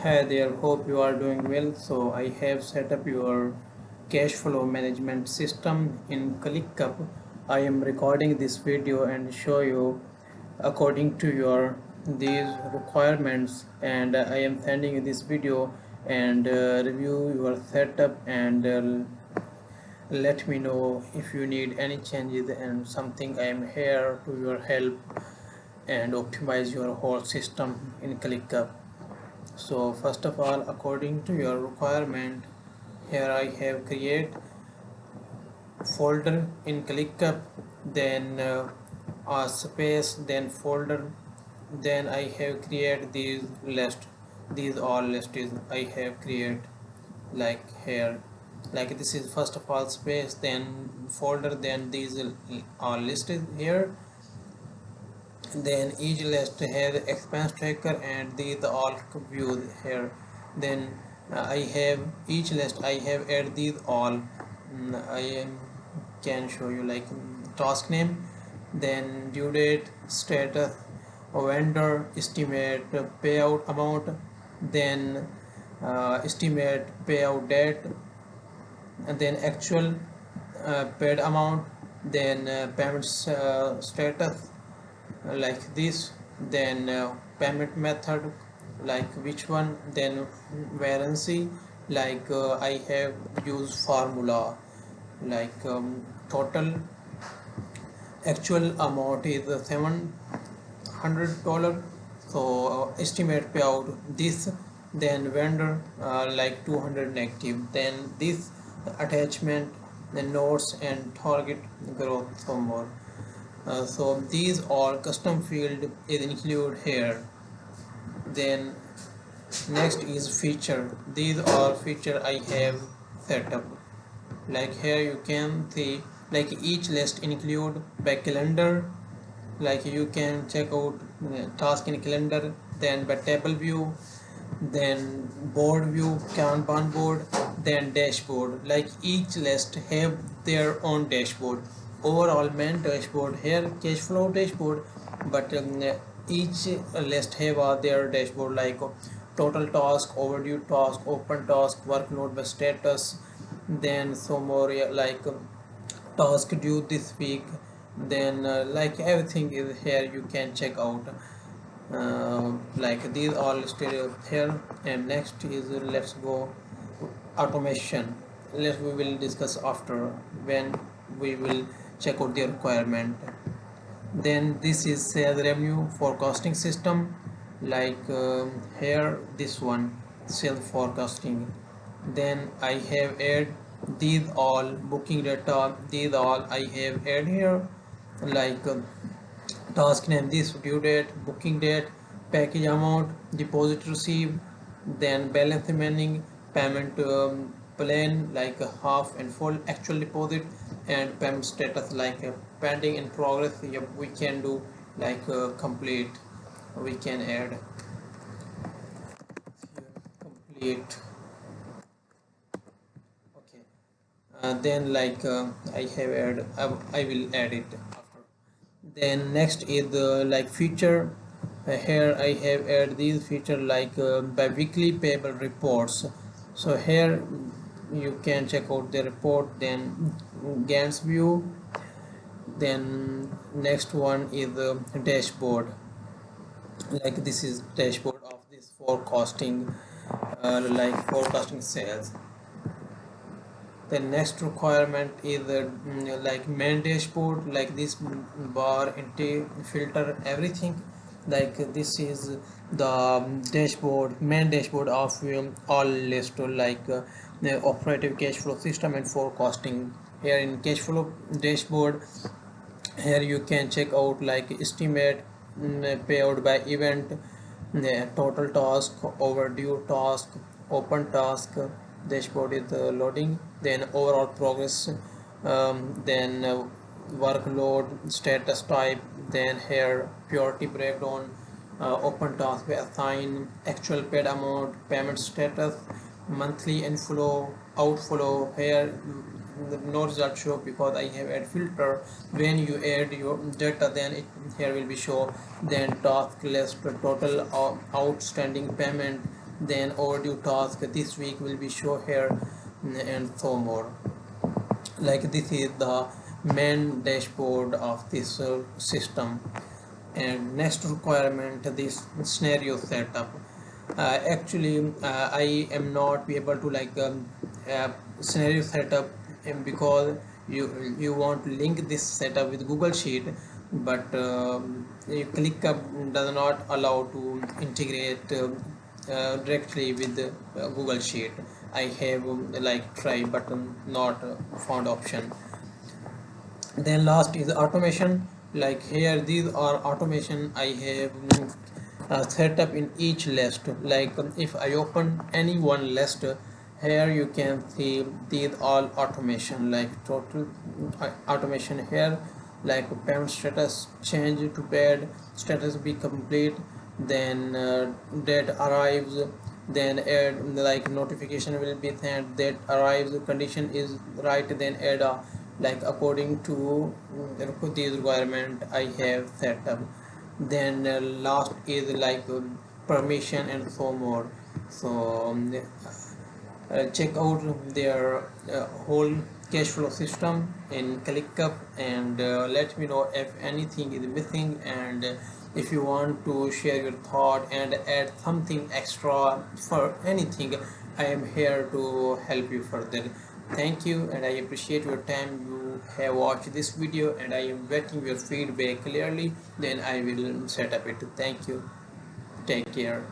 Hi there, hope you are doing well. So I have set up your cash flow management system in ClickUp. I am recording this video and show you according to your these requirements, and I am sending you this video and review your setup and let me know if you need any changes and something. I am here to your help and optimize your whole system in ClickUp. So first of all, according to your requirement, here I have create folder in ClickUp, then a space, then folder, then I have create these list. These all lists I have create like here, like this is first of all space, then folder, then these are listed here. Then each list has expense tracker and these all views here. Then I have each list I have add these all. Can show you like task name, then due date, status, vendor, estimate payout amount, then estimate payout date, and then actual paid amount, then payment status like this, then payment method like which one, then variancy like I have used formula like actual amount is $700, so estimate payout this, then vendor like 200 negative, then this attachment, the notes and target growth some more. So these all custom field is included here. Then next is feature. These are feature I have set up. Like here you can see like each list include by calendar, like you can check out task in calendar, then by table view, then board view, Kanban board, then dashboard. Like each list have their own dashboard. Overall main dashboard here cash flow dashboard, but each list have their dashboard like total task, overdue task, open task, workload by status, then some more like task due this week, then like everything is here you can check out. Like these all listed here. And next is let's go automation. We will discuss after when we will check out the requirement. Then this is sales revenue forecasting system, like here this one sales forecasting. Then I have add these all booking data, these all I have add here, like task name, this due date, booking date, package amount, deposit received, then balance remaining, payment plan like half and full, actual deposit, and payment status like pending in progress. Yep, we can do like complete, we can add complete. Okay, then like I have add, I will add it after. Then next is the like feature. Here I have add these feature like bi-weekly payable reports. So here you can check out the report, then Gantt view. Then next one is the dashboard, like this is dashboard of this forecasting, like forecasting sales. The next requirement is like main dashboard, like this bar filter everything. Like this is the dashboard, main dashboard of all list, like the operative cash flow system and forecasting. Here in cash flow dashboard, here you can check out like estimate payout by event, total task, overdue task, open task. Dashboard is loading, then overall progress, then workload, status type, then here priority breakdown, open task by assign, actual paid amount, payment status, monthly inflow, outflow. Here no result show because I have add filter. When you add your data, then it here will be show. Then task list, total outstanding payment, then overdue task this week will be show here, and so more. Like this is the main dashboard of this system. And next requirement, this scenario setup. Actually I am not be able to like scenario setup, because you want to link this setup with Google Sheet, but ClickUp does not allow to integrate directly with Google Sheet. I have like try button, not found option. Then last is automation. Like here these are automation I have set up in each list. Like if I open any one list, here you can see these all automation, like total automation here, like payment status change to paid, status be complete, then date arrives, then add like notification will be sent that arrives, condition is right, then add a like according to this requirement I have set up. Then last is like permission and so more. So check out their whole cash flow system in ClickUp, and let me know if anything is missing, and if you want to share your thought and add something extra for anything, I am here to help you further. Thank you, and I appreciate your time you have watched this video, and I am waiting your feedback clearly, then I will set up it. Thank you, take care.